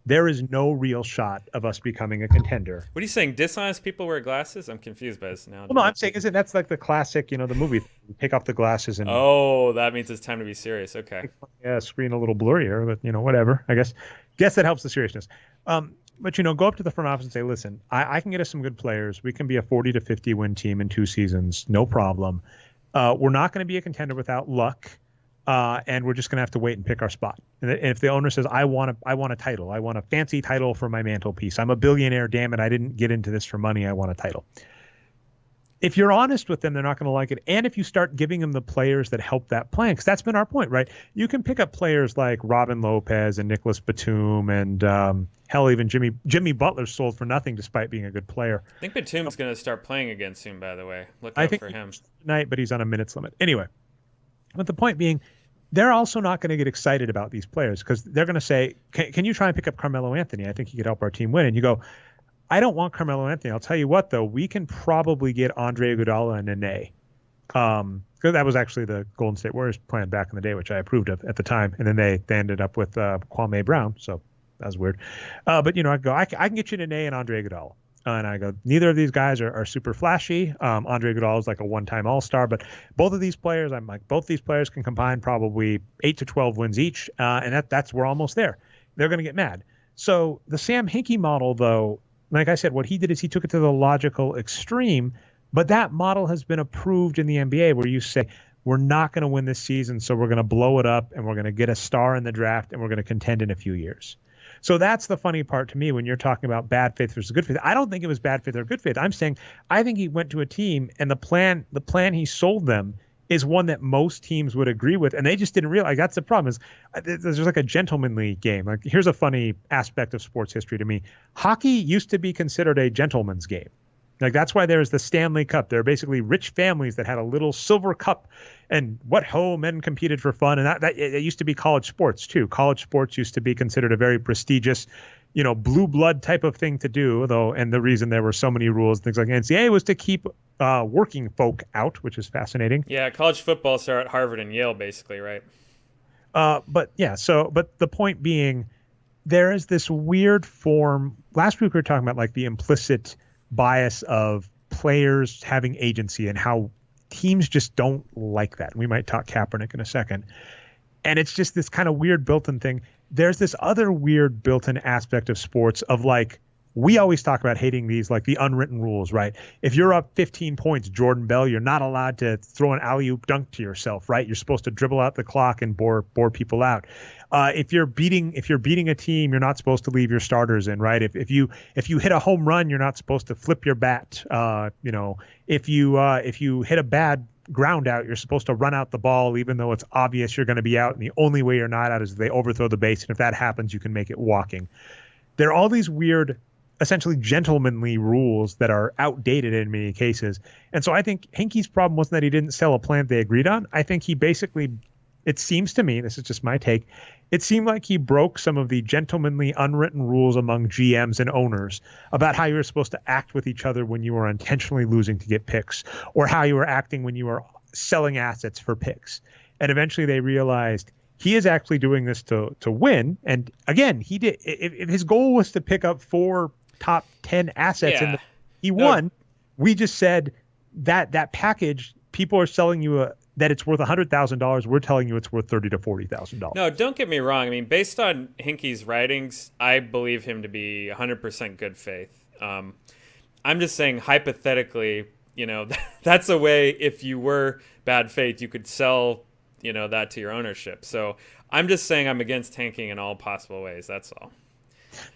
there is no real shot of us becoming a contender. What are you saying? Dishonest people wear glasses? I'm confused by this now. Well, no, I'm saying that's like the classic, the movie. You take off the glasses and. Oh, that means it's time to be serious. Okay. Yeah, screen a little blurrier, but whatever. I guess that helps the seriousness. But go up to the front office and say, listen, I can get us some good players. We can be a 40 to 50 win team in 2 seasons, no problem. We're not going to be a contender without luck. And we're just going to have to wait and pick our spot. And if the owner says, I want a title, I want a fancy title for my mantelpiece, I'm a billionaire, damn it, I didn't get into this for money, I want a title. If you're honest with them, they're not going to like it. And if you start giving them the players that help that plan, because that's been our point, right? You can pick up players like Robin Lopez and Nicholas Batum and hell, even Jimmy Butler sold for nothing despite being a good player. I think Batum's going to start playing again soon, by the way. Look out for him. Tonight, but he's on a minutes limit. Anyway, but the point being, they're also not going to get excited about these players because they're going to say, can you try and pick up Carmelo Anthony? I think he could help our team win. And you go, I don't want Carmelo Anthony. I'll tell you what, though, we can probably get Andre Iguodala and Nene. Because that was actually the Golden State Warriors plan back in the day, which I approved of at the time. And then they ended up with Kwame Brown. So that was weird. But, I go, I can get you Nene and Andre Iguodala. And I go, neither of these guys are super flashy. Andre Iguodala is like a one-time All-Star, but both of these players, I'm like, both these players can combine probably 8 to 12 wins each, and that's we're almost there. They're going to get mad. So the Sam Hinkie model, though, like I said, what he did is he took it to the logical extreme, but that model has been approved in the NBA, where you say we're not going to win this season, so we're going to blow it up, and we're going to get a star in the draft, and we're going to contend in a few years. So that's the funny part to me when you're talking about bad faith versus good faith. I don't think it was bad faith or good faith. I'm saying I think he went to a team and the plan he sold them is one that most teams would agree with, and they just didn't realize. That's the problem. Is there's like a gentlemanly game. Like, here's a funny aspect of sports history to me. Hockey used to be considered a gentleman's game. Like, that's why there's the Stanley Cup. There are basically rich families that had a little silver cup, and what ho, men competed for fun. And that it used to be college sports too. College sports used to be considered a very prestigious, blue blood type of thing to do, though. And the reason there were so many rules, things like NCAA, was to keep working folk out, which is fascinating. Yeah, college football started at Harvard and Yale, basically, right? But the point being, there is this weird form. Last week we were talking about like the implicit bias of players having agency and how teams just don't like that. And we might talk Kaepernick in a second. And it's just this kind of weird built-in thing. There's this other weird built-in aspect of sports of like, we always talk about hating these, like the unwritten rules, right? If you're up 15 points, Jordan Bell, you're not allowed to throw an alley-oop dunk to yourself, right? You're supposed to dribble out the clock and bore people out. If you're beating a team, you're not supposed to leave your starters in, right? If you hit a home run, you're not supposed to flip your bat. If you hit a bad ground out, you're supposed to run out the ball, even though it's obvious you're going to be out. And the only way you're not out is if they overthrow the base. And if that happens, you can make it walking. There are all these weird, essentially gentlemanly rules that are outdated in many cases. And so I think Hinkie's problem wasn't that he didn't sell a plan they agreed on. I think he basically, it seems to me, this is just my take, it seemed like he broke some of the gentlemanly unwritten rules among GMs and owners about how you were supposed to act with each other when you were intentionally losing to get picks, or how you were acting when you were selling assets for picks. And eventually they realized he is actually doing this to win. And again, he did. If his goal was to pick up 4 top 10 assets, he won. We just said that package, people are selling you that it's worth $100,000. We're telling you it's worth $30,000 to $40,000. No, don't get me wrong. I mean, based on Hinkie's writings, I believe him to be 100% good faith. I'm just saying, hypothetically, that's a way, if you were bad faith, you could sell that to your ownership. So I'm just saying I'm against tanking in all possible ways. That's all.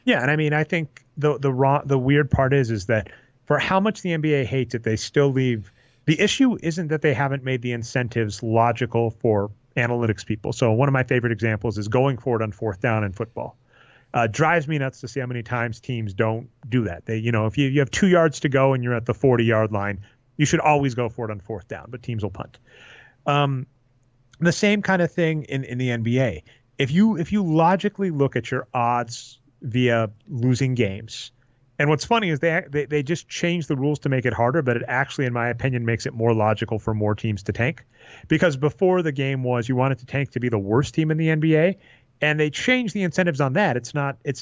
Yeah, and I mean, I think the weird part is that for how much the NBA hates it, they still leave. The issue isn't that they haven't made the incentives logical for analytics people. So one of my favorite examples is going for it on 4th down in football. Drives me nuts to see how many times teams don't do that. They, if you have 2 yards to go and you're at the 40-yard line, you should always go for it on 4th down, but teams will punt. The same kind of thing in the NBA. If you logically look at your odds via losing games, and what's funny is they just changed the rules to make it harder, but it actually, in my opinion, makes it more logical for more teams to tank. Because before, the game was you wanted to tank to be the worst team in the NBA, and they changed the incentives on that. It's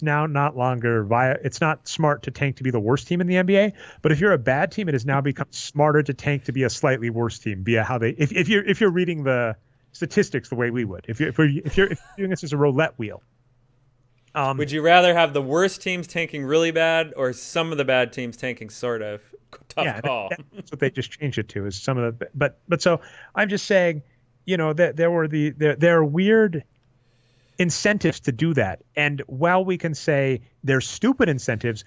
now not longer it's not smart to tank to be the worst team in the NBA, but if you're a bad team, it has now become smarter to tank to be a slightly worse team via how they if you're reading the statistics the way we would. If you're doing this as a roulette wheel. Would you rather have the worst teams tanking really bad, or some of the bad teams tanking sort of? Tough call. That's what they just changed it to, is some of the. But so I'm just saying, that there are weird incentives to do that, and while we can say they're stupid incentives,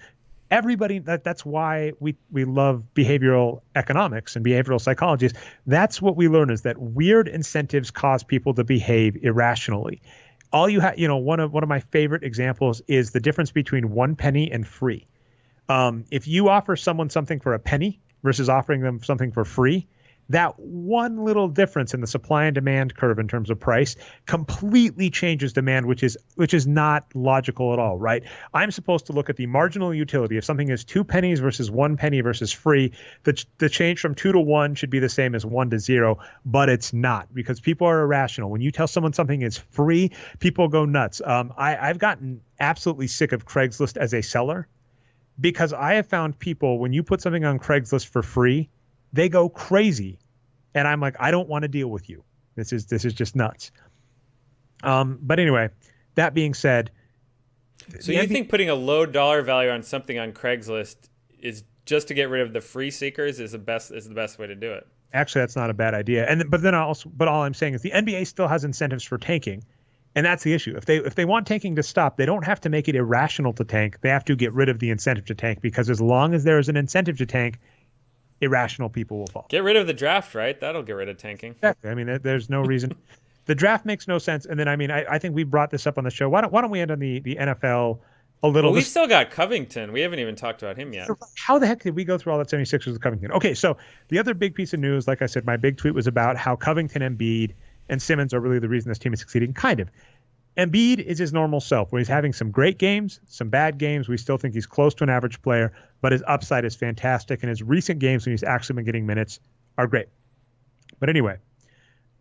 everybody that's why we love behavioral economics and behavioral psychology. That's what we learn, is that weird incentives cause people to behave irrationally. All you have, one of my favorite examples is the difference between 1 penny and free. If you offer someone something for a penny versus offering them something for free, That one little difference in the supply and demand curve in terms of price completely changes demand, which is not logical at all, right? I'm supposed to look at the marginal utility. If something is 2 pennies versus 1 penny versus free, the change from 2 to 1 should be the same as 1 to 0, but it's not, because people are irrational. When you tell someone something is free, people go nuts. I've gotten absolutely sick of Craigslist as a seller, because I have found people, when you put something on Craigslist for free, they go crazy. And I'm like, I don't want to deal with you. This is just nuts. But anyway, that being said, so you think putting a low dollar value on something on Craigslist is just to get rid of the free seekers is the best way to do it? Actually, that's not a bad idea. But all I'm saying is the NBA still has incentives for tanking. And that's the issue. If they want tanking to stop, they don't have to make it irrational to tank. They have to get rid of the incentive to tank, because as long as there is an incentive to tank, irrational people will fall. Get rid of the draft, right? That'll get rid of tanking. Exactly. I mean, there's no reason. The draft makes no sense. And then, I mean, I think we brought this up on the show. Why don't we end on the NFL a little? Well, we still got Covington. We haven't even talked about him yet. How the heck did we go through all that 76ers with Covington? Okay, so the other big piece of news, like I said, my big tweet was about how Covington, Embiid, and Simmons are really the reason this team is succeeding. Kind of. Embiid is his normal self, where he's having some great games, some bad games. We still think he's close to an average player, but his upside is fantastic, and his recent games when he's actually been getting minutes are great. But anyway,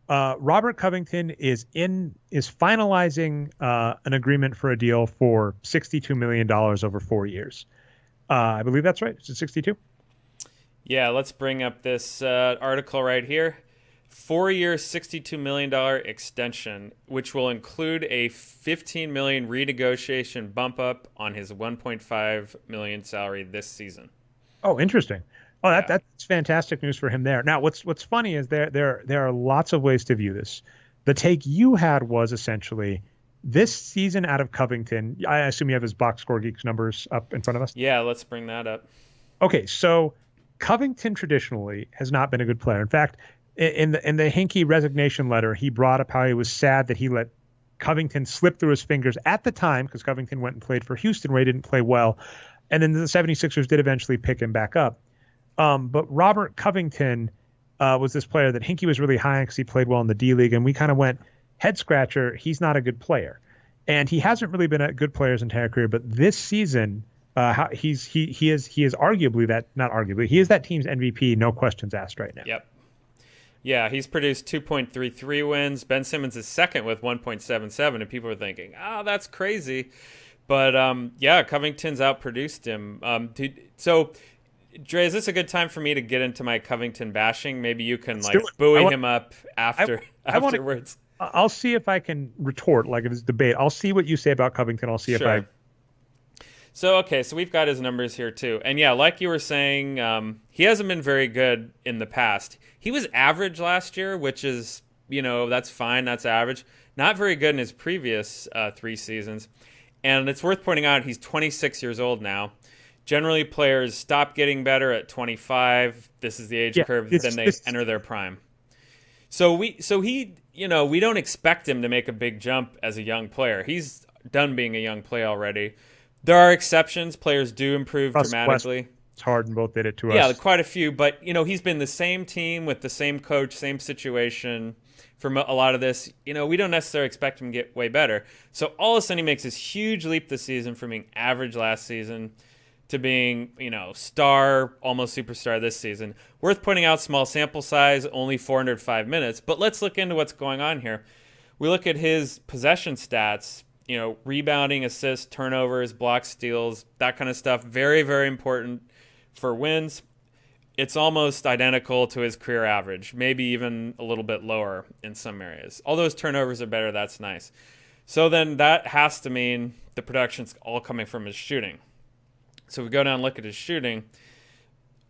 Robert Covington is finalizing an agreement for a deal for $62 million over 4 years. I believe that's right. Is it 62? Yeah, let's bring up this article right here. 4-year, $62 million extension, which will include a $15 million renegotiation bump up on his $1.5 million salary this season. Oh, interesting. Oh, that's fantastic news for him there. Now, what's funny is there are lots of ways to view this. The take you had was essentially this season out of Covington. I assume you have his Boxscore Geeks numbers up in front of us. Yeah, let's bring that up. Okay, so Covington traditionally has not been a good player. In fact, in the Hinkie resignation letter, he brought up how he was sad that he let Covington slip through his fingers at the time, because Covington went and played for Houston, where he didn't play well. And then the 76ers did eventually pick him back up. But Robert Covington was this player that Hinkie was really high on because he played well in the D-League. And we kind of went, head scratcher, he's not a good player. And he hasn't really been a good player his entire career. But this season, he is arguably that, not arguably, he is that team's MVP, no questions asked right now. Yep. Yeah, he's produced 2.33 wins. Ben Simmons is second with 1.77, and people are thinking, that's crazy. But, Covington's outproduced him. So, Dre, is this a good time for me to get into my Covington bashing? Maybe you can, buoy him up afterwards. I'll see if I can retort, like if it's debate. I'll see what you say about Covington. I'll see if I... So we've got his numbers here too. And yeah, like you were saying, he hasn't been very good in the past. He was average last year, which is, that's fine. That's average. Not very good in his previous 3 seasons. And it's worth pointing out he's 26 years old now. Generally, players stop getting better at 25. This is the age curve. Then they enter their prime. So we don't expect him to make a big jump as a young player. He's done being a young player already. There are exceptions. Players do improve dramatically. It's hard, and both did it to us. Yeah, quite a few. But, he's been the same team with the same coach, same situation for a lot of this. We don't necessarily expect him to get way better. So all of a sudden he makes this huge leap this season from being average last season to being, star, almost superstar this season. Worth pointing out, small sample size, only 405 minutes. But let's look into what's going on here. We look at his possession stats. Rebounding, assists, turnovers, blocks, steals, that kind of stuff. Very, very important for wins. It's almost identical to his career average, maybe even a little bit lower in some areas. Although his turnovers are better, that's nice. So then that has to mean the production's all coming from his shooting. So we go down and look at his shooting.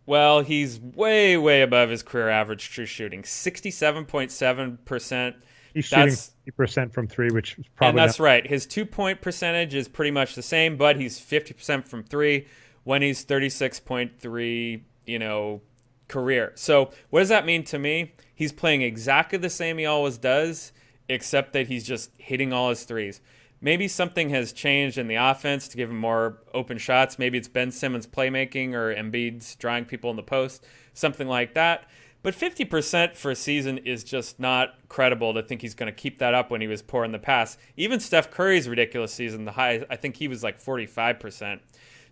Well, he's way, way above his career average true shooting, 67.7%. He's shooting 50% from 3, which is probably and that's right. His 2-point percentage is pretty much the same, but he's 50% from 3 when he's 36.3, career. So what does that mean to me? He's playing exactly the same he always does, except that he's just hitting all his threes. Maybe something has changed in the offense to give him more open shots. Maybe it's Ben Simmons' playmaking or Embiid's drawing people in the post, something like that. But 50% for a season is just not credible to think he's going to keep that up when he was poor in the past. Even Steph Curry's ridiculous season, the high, I think he was like 45%.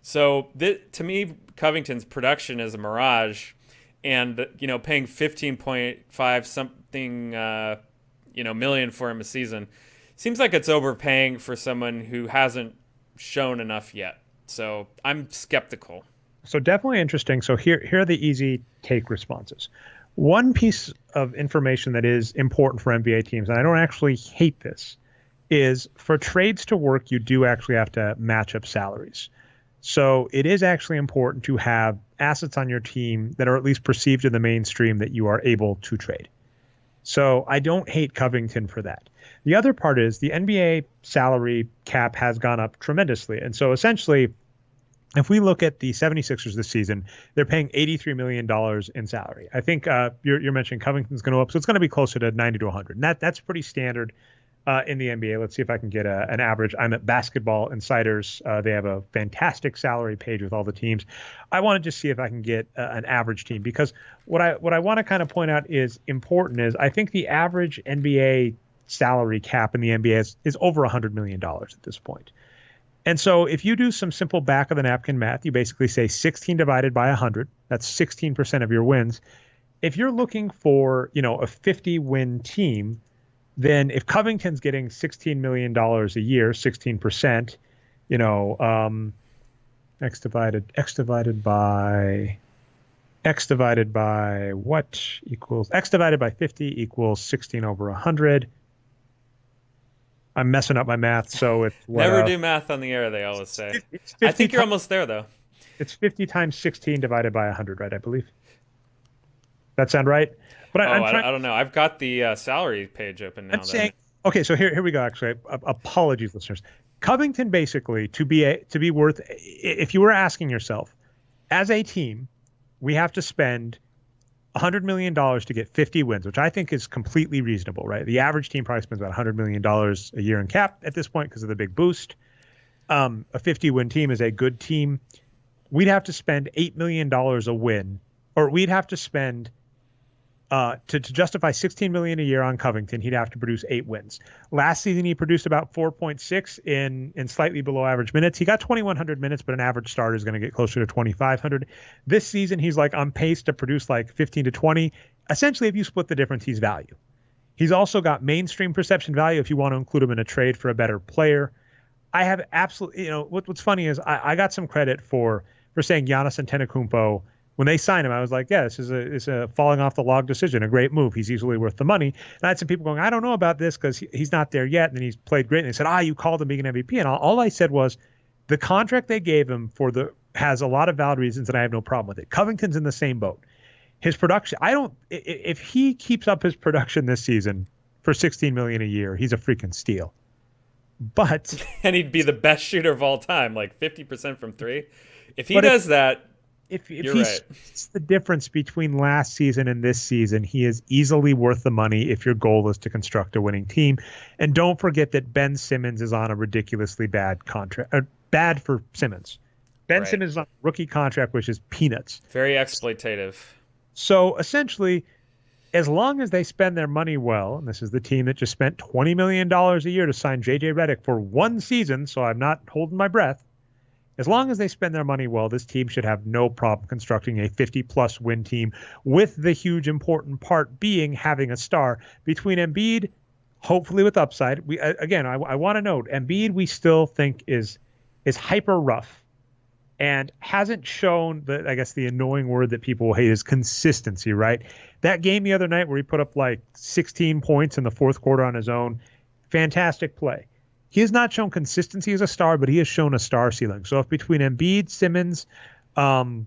So to me, Covington's production is a mirage, and paying 15.5 something million for him a season seems like it's overpaying for someone who hasn't shown enough yet. So I'm skeptical. So definitely interesting. So here are the easy take responses. One piece of information that is important for NBA teams, and I don't actually hate this, is for trades to work, you do actually have to match up salaries. So it is actually important to have assets on your team that are at least perceived in the mainstream that you are able to trade. So I don't hate Covington for that. The other part is the NBA salary cap has gone up tremendously. And so essentially, if we look at the 76ers this season, they're paying $83 million in salary. I think you're mentioning Covington's going to go up, so it's going to be closer to 90 to 100. And that's pretty standard in the NBA. Let's see if I can get an average. I'm at Basketball Insiders. They have a fantastic salary page with all the teams. I want to just see if I can get an average team, because what I want to kind of point out is important is I think the average NBA salary cap in the NBA is over $100 million at this point. And so if you do some simple back of the napkin math, you basically say 16 divided by 100, that's 16% of your wins. If you're looking for, a 50 win team, then if Covington's getting $16 million a year, 16%, x divided by what equals, x divided by 50 equals 16 over 100. I'm messing up my math, so it's never do math on the air, they always say. I think you're almost there, though. It's 50 times 16 divided by 100, right? I believe. That sound right? But I don't know. I've got the salary page open now. Okay, so here we go. Actually, apologies, listeners. Covington basically to be worth. If you were asking yourself, as a team, we have to spend $100 million to get 50 wins, which I think is completely reasonable, right? The average team probably spends about $100 million a year in cap at this point because of the big boost. A 50-win team is a good team. We'd have to spend $8 million a win, or we'd have to spend to justify $16 million a year on Covington, he'd have to produce 8 wins. Last season, he produced about 4.6 in slightly below average minutes. He got 2,100 minutes, but an average starter is going to get closer to 2,500. This season, he's like on pace to produce like 15 to 20. Essentially, if you split the difference, he's value. He's also got mainstream perception value if you want to include him in a trade for a better player. I have absolutely, what's funny is I got some credit for saying Giannis Antetokounmpo. When they signed him, I was like, yeah, this is a falling off the log decision, a great move. He's easily worth the money. And I had some people going, I don't know about this because he's not there yet. And then he's played great. And they said, you called him being an MVP. And all I said was the contract they gave him has a lot of valid reasons, and I have no problem with it. Covington's in the same boat. His production, if he keeps up his production this season for $16 million a year, he's a freaking steal. But and he'd be the best shooter of all time, like 50% from three. If he does that. If he splits the difference between last season and this season, he is easily worth the money if your goal is to construct a winning team. And don't forget that Ben Simmons is on a ridiculously bad contract. Bad for Simmons. Ben Simmons is on a rookie contract, which is peanuts. Very exploitative. So essentially, as long as they spend their money well, and this is the team that just spent $20 million a year to sign J.J. Redick for one season, so I'm not holding my breath. As long as they spend their money well, this team should have no problem constructing a 50-plus win team, with the huge important part being having a star. Between Embiid, hopefully with upside, I want to note, Embiid we still think is hyper rough and hasn't shown the annoying word that people will hate is consistency, right? That game the other night where he put up like 16 points in the fourth quarter on his own, fantastic play. He has not shown consistency as a star, but he has shown a star ceiling. So if between Embiid, Simmons, and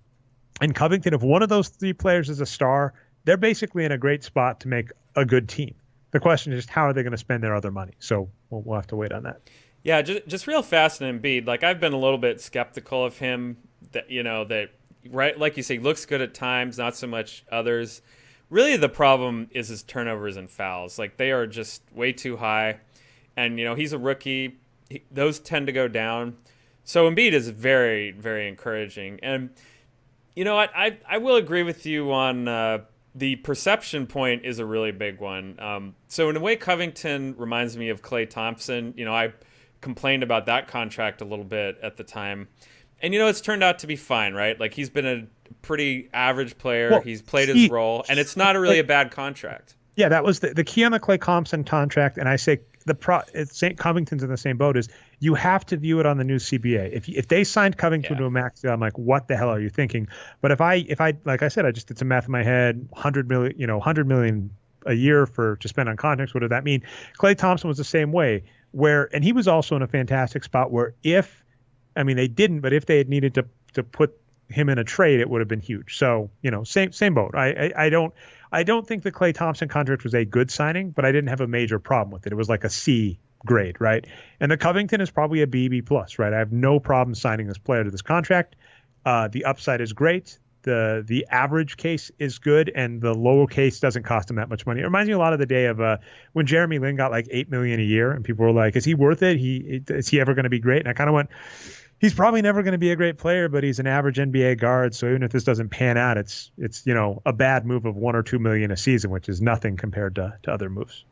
Covington, if one of those three players is a star, they're basically in a great spot to make a good team. The question is just how are they going to spend their other money? So we'll have to wait on that. Yeah, just real fast on Embiid. Like I've been a little bit skeptical of him. That right, like you say, looks good at times, not so much others. Really, the problem is his turnovers and fouls. Like they are just way too high. And, he's a rookie. Those tend to go down. So Embiid is very, very encouraging. And, I will agree with you on the perception point is a really big one. So in a way, Covington reminds me of Klay Thompson. I complained about that contract a little bit at the time. And, it's turned out to be fine, right? Like, he's been a pretty average player. Well, he's played his role, and it's not really a bad contract. Yeah, that was the key on the Klay Thompson contract. And I say St. Covington's in the same boat, is you have to view it on the new CBA. If they signed Covington to a max deal, I'm like, what the hell are you thinking? But if I like I said, I just did some math in my head, 100 million a year to spend on contracts. What does that mean? Klay Thompson was the same way, and he was also in a fantastic spot where they didn't, but if they had needed to put him in a trade, it would have been huge. So, same boat. I don't think the Klay Thompson contract was a good signing, but I didn't have a major problem with it. It was like a C grade, right? And the Covington is probably a B plus, right? I have no problem signing this player to this contract. The upside is great. The average case is good, and the lower case doesn't cost him that much money. It reminds me a lot of the day of when Jeremy Lin got like $8 million a year, and people were like, "Is he worth it? Is he ever going to be great?" And I kind of went, he's probably never going to be a great player, but he's an average NBA guard. So even if this doesn't pan out, it's a bad move of $1 or $2 million a season, which is nothing compared to other moves.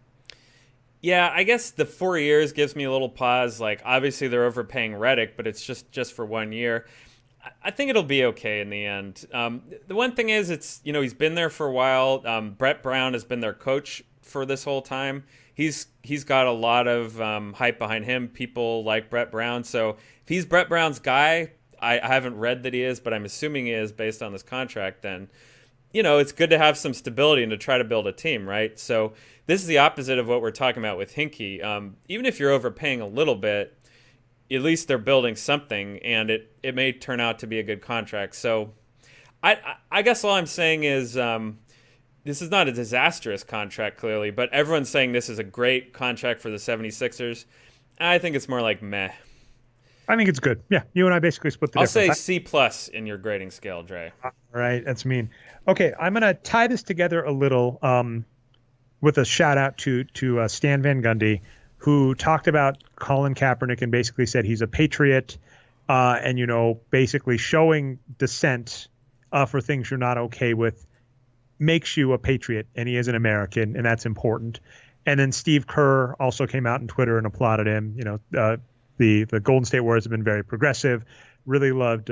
Yeah, I guess the 4 years gives me a little pause. Like, obviously they're overpaying Redick, but it's just for 1 year. I think it'll be okay in the end. The one thing is, he's been there for a while. Brett Brown has been their coach for this whole time. He's got a lot of hype behind him. People like Brett Brown. So if he's Brett Brown's guy, I haven't read that he is, but I'm assuming he is based on this contract, then, it's good to have some stability and to try to build a team, right? So this is the opposite of what we're talking about with Hinkie. Even if you're overpaying a little bit, at least they're building something, and it may turn out to be a good contract. So I guess all I'm saying is this is not a disastrous contract, clearly, but everyone's saying this is a great contract for the 76ers. I think it's more like meh. I think it's good. Yeah, you and I basically split the difference. I'll say C+ in your grading scale, Dre. All right, that's mean. Okay, I'm going to tie this together a little with a shout-out to Stan Van Gundy, who talked about Colin Kaepernick and basically said he's a patriot and, basically showing dissent for things you're not okay with makes you a patriot, and he is an American, and that's important. And then Steve Kerr also came out on Twitter and applauded him. The Golden State Warriors have been very progressive. Really loved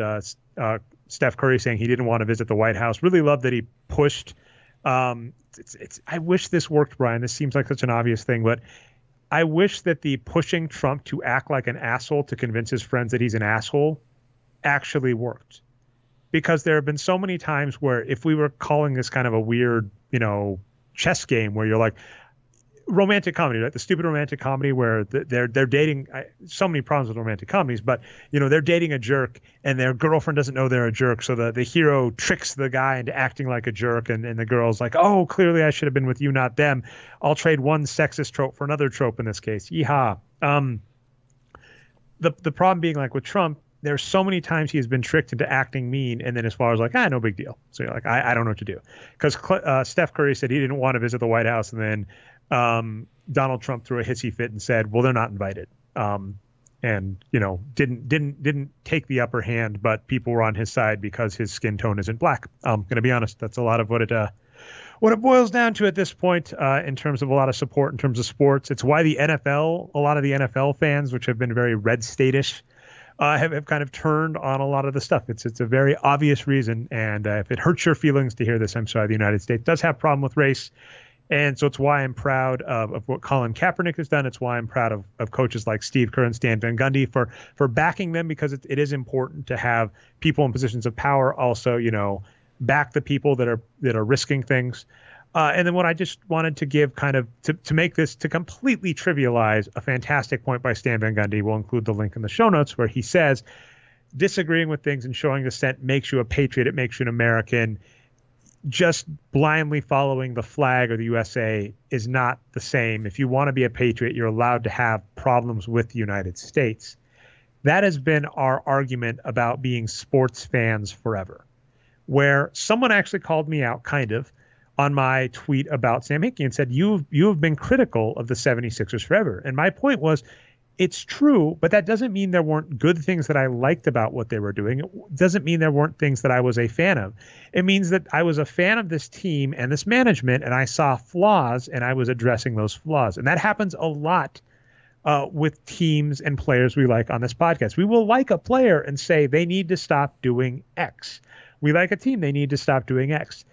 Steph Curry saying he didn't want to visit the White House. Really loved that he pushed. I wish this worked, Brian. This seems like such an obvious thing, but I wish that the pushing Trump to act like an asshole to convince his friends that he's an asshole actually worked. Because there have been so many times where if we were calling this kind of a weird, chess game where you're like, romantic comedy, right? The stupid romantic comedy where they're dating. So many problems with romantic comedies, but they're dating a jerk and their girlfriend doesn't know they're a jerk, so the hero tricks the guy into acting like a jerk, and the girl's like, oh, clearly I should have been with you, not them. I'll trade one sexist trope for another trope in this case. Yeehaw. The problem being, like with Trump, there's so many times he has been tricked into acting mean, and then as far as like, no big deal. So you're like, I don't know what to do. Because Steph Curry said he didn't want to visit the White House, and then Donald Trump threw a hissy fit and said, well, they're not invited. And didn't take the upper hand, but people were on his side because his skin tone isn't black. I'm going to be honest. That's a lot of what it boils down to at this point, in terms of a lot of support in terms of sports. It's why a lot of the NFL fans, which have been very red state-ish, have kind of turned on a lot of the stuff. It's a very obvious reason. And if it hurts your feelings to hear this, I'm sorry. The United States does have a problem with race. And so it's why I'm proud of what Colin Kaepernick has done. It's why I'm proud of coaches like Steve Kerr and Stan Van Gundy for backing them, because it is important to have people in positions of power also, back the people that are risking things. And then what I just wanted to give kind of to make this, to completely trivialize a fantastic point by Stan Van Gundy. We'll include the link in the show notes where he says, disagreeing with things and showing dissent makes you a patriot. It makes you an American. Just blindly following the flag or the USA is not the same. If you want to be a patriot, you're allowed to have problems with the United States. That has been our argument about being sports fans forever, where someone actually called me out kind of on my tweet about Sam Hinkie and said, you have been critical of the 76ers forever. And my point was, it's true, but that doesn't mean there weren't good things that I liked about what they were doing. It doesn't mean there weren't things that I was a fan of. It means that I was a fan of this team and this management, and I saw flaws and I was addressing those flaws. And that happens a lot with teams and players we like on this podcast. We will like a player and say they need to stop doing X. We like a team, they need to stop doing X.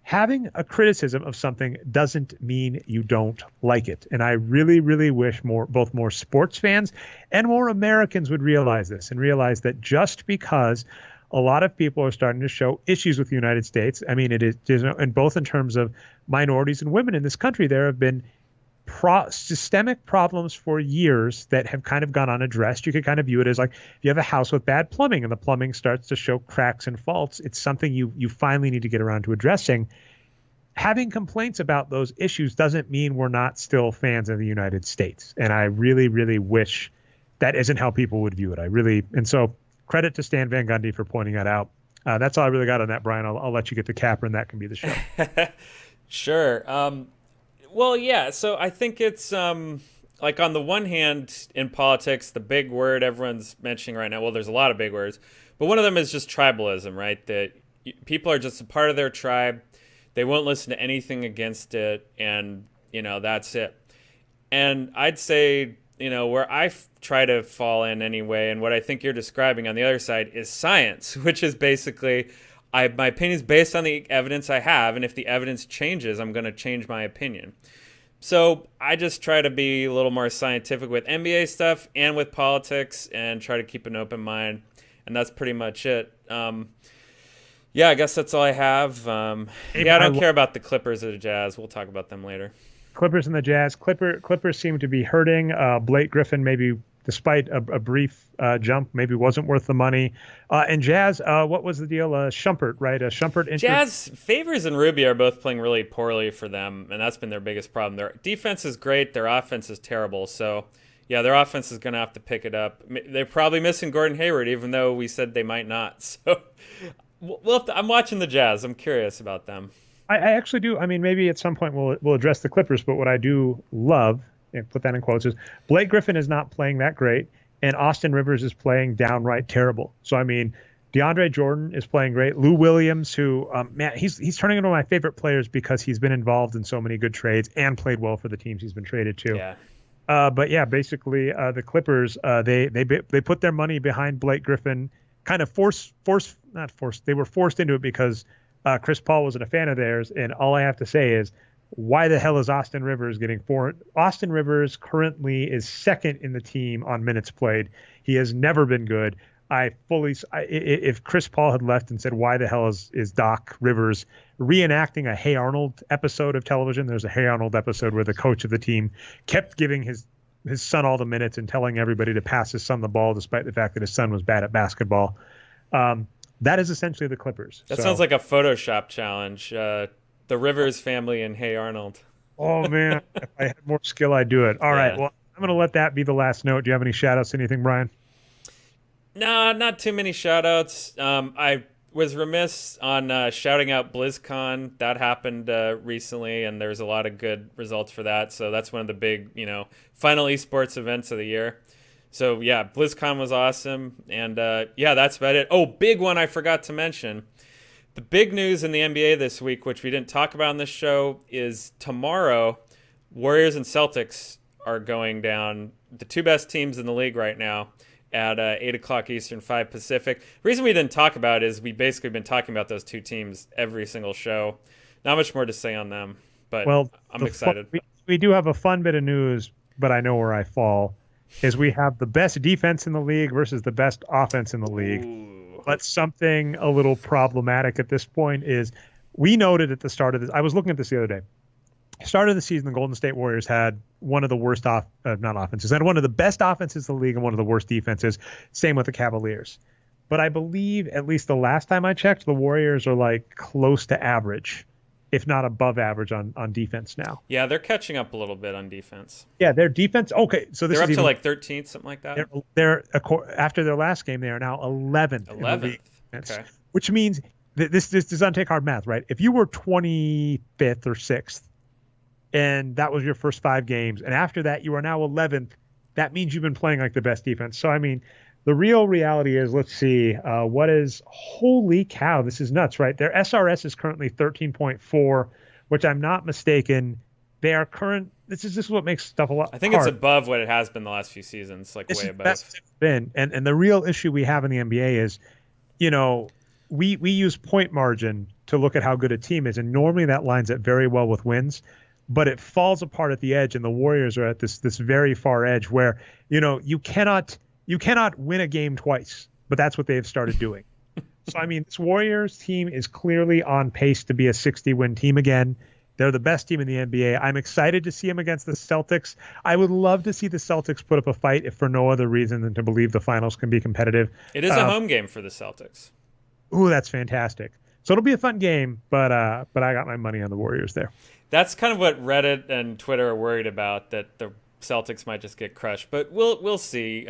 Having a criticism of something doesn't mean you don't like it. And I really, really wish both more sports fans and more Americans would realize this and realize that just because a lot of people are starting to show issues with the United States, I mean, it is, and both in terms of minorities and women in this country, there have been systemic problems for years that have kind of gone unaddressed. You could kind of view it as like if you have a house with bad plumbing and the plumbing starts to show cracks and faults, it's something you finally need to get around to addressing. Having complaints about those issues doesn't mean we're not still fans of the United States. And I really, really wish that isn't how people would view it. And so credit to Stan Van Gundy for pointing that out. That's all I really got on that, Brian. I'll let you get the capper and that can be the show. Sure. Well, yeah, so I think it's like on the one hand, in politics, the big word everyone's mentioning right now, well, there's a lot of big words, but one of them is just tribalism, right? That people are just a part of their tribe. They won't listen to anything against it, and, that's it. And I'd say, where I try to fall in anyway, and what I think you're describing on the other side is science, which is basically my opinion is based on the evidence I have, and if the evidence changes, I'm going to change my opinion. So I just try to be a little more scientific with NBA stuff and with politics and try to keep an open mind, and that's pretty much it. Yeah, I guess that's all I have. I don't care about the Clippers or the Jazz. We'll talk about them later. Clippers and the Jazz. Clippers seem to be hurting. Blake Griffin maybe despite a brief jump, maybe wasn't worth the money. And Jazz, what was the deal? Shumpert, right? Shumpert. Jazz, Favors and Rubio are both playing really poorly for them, and that's been their biggest problem. Their defense is great. Their offense is terrible. So, yeah, their offense is going to have to pick it up. They're probably missing Gordon Hayward, even though we said they might not. So, I'm watching the Jazz. I'm curious about them. I actually do. I mean, maybe at some point we'll address the Clippers, but what I do love, and put that in quotes, is Blake Griffin is not playing that great, and Austin Rivers is playing downright terrible. So, I mean, DeAndre Jordan is playing great. Lou Williams, who, he's turning into one of my favorite players because he's been involved in so many good trades and played well for the teams he's been traded to. Yeah. But yeah, basically the Clippers, they put their money behind Blake Griffin, kind of they were forced into it because Chris Paul wasn't a fan of theirs. And all I have to say is, why the hell is Austin Rivers getting four? Austin Rivers currently is second in the team on minutes played. He has never been good. If Chris Paul had left and said, why the hell is Doc Rivers reenacting a Hey Arnold episode of television? There's a Hey Arnold episode where the coach of the team kept giving his son all the minutes and telling everybody to pass his son the ball, despite the fact that his son was bad at basketball. That is essentially the Clippers. That sounds like a Photoshop challenge. The Rivers family and Hey Arnold. Oh, man. If I had more skill, I'd do it. All right. Well, I'm going to let that be the last note. Do you have any shout-outs, anything, Brian? Nah, not too many shout-outs. I was remiss on shouting out BlizzCon. That happened recently, and there's a lot of good results for that. So that's one of the big, final esports events of the year. So, yeah, BlizzCon was awesome. And, that's about it. Oh, big one I forgot to mention. The big news in the NBA this week, which we didn't talk about on this show, is tomorrow, Warriors and Celtics are going down, the two best teams in the league right now, at 8 o'clock Eastern, 5 Pacific. The reason we didn't talk about it is we basically been talking about those two teams every single show. Not much more to say on them, but I'm excited. We do have a fun bit of news, but I know where I fall, is we have the best defense in the league versus the best offense in the league. Ooh. But something a little problematic at this point is we noted at the start of this, I was looking at this the other day. Start of the season, the Golden State Warriors had one of the worst had one of the best offenses in the league and one of the worst defenses. Same with the Cavaliers. But I believe, at least the last time I checked, the Warriors are like close to average, if not above average on defense now. Yeah, they're catching up a little bit on defense. Yeah, their defense. Okay, so they're up to like 13th, something like that. They're after their last game, they are now 11th. 11th. Okay. Which means that this doesn't take hard math, right? If you were 25th or 6th, and that was your first 5 games, and after that you are now 11th, that means you've been playing like the best defense. So, I mean, the real reality is, let's see, holy cow, this is nuts, right? Their SRS is currently 13.4, which I'm not mistaken. They are current. This is what makes stuff a lot. I think hard. It's above what it has been the last few seasons, like way above. Best it's been. And the real issue we have in the NBA is, we use point margin to look at how good a team is, and normally that lines up very well with wins, but it falls apart at the edge, and the Warriors are at this very far edge where you cannot win a game twice, but that's what they've started doing. So I mean, this Warriors team is clearly on pace to be a 60-win team again. They're the best team in the NBA. I'm excited to see them against the Celtics. I would love to see the Celtics put up a fight, if for no other reason than to believe the finals can be competitive. It is a home game for the Celtics. Ooh, that's fantastic. So it'll be a fun game, but I got my money on the Warriors there. That's kind of what Reddit and Twitter are worried about, that the Celtics might just get crushed. But we'll see.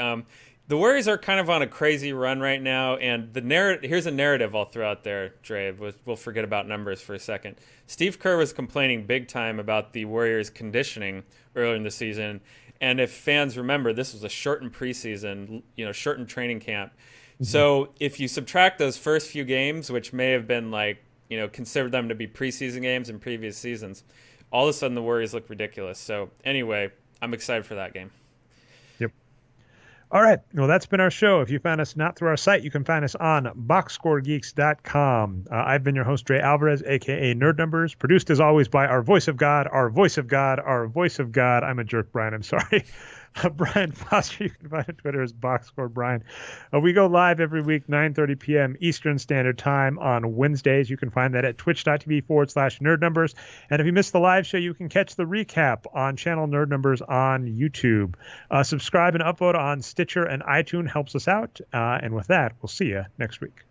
The Warriors are kind of on a crazy run right now, and here's a narrative I'll throw out there, Dre. We'll forget about numbers for a second. Steve Kerr was complaining big time about the Warriors' conditioning earlier in the season, and if fans remember, this was a shortened preseason, shortened training camp. Mm-hmm. So if you subtract those first few games, which may have been considered them to be preseason games in previous seasons, all of a sudden the Warriors look ridiculous. So anyway, I'm excited for that game. All right. Well, that's been our show. If you found us not through our site, you can find us on boxscoregeeks.com. I've been your host, Dre Alvarez, a.k.a. Nerd Numbers, produced as always by our voice of God, our voice of God, our voice of God. I'm a jerk, Brian. I'm sorry. Brian Foster, you can find on Twitter as Boxscore Brian. We go live every week, 9:30 p.m. Eastern Standard Time on Wednesdays. You can find that at twitch.tv/Nerd Numbers. And if you missed the live show, you can catch the recap on channel Nerd Numbers on YouTube. Subscribe and upvote on Stitcher and iTunes helps us out. And with that, we'll see you next week.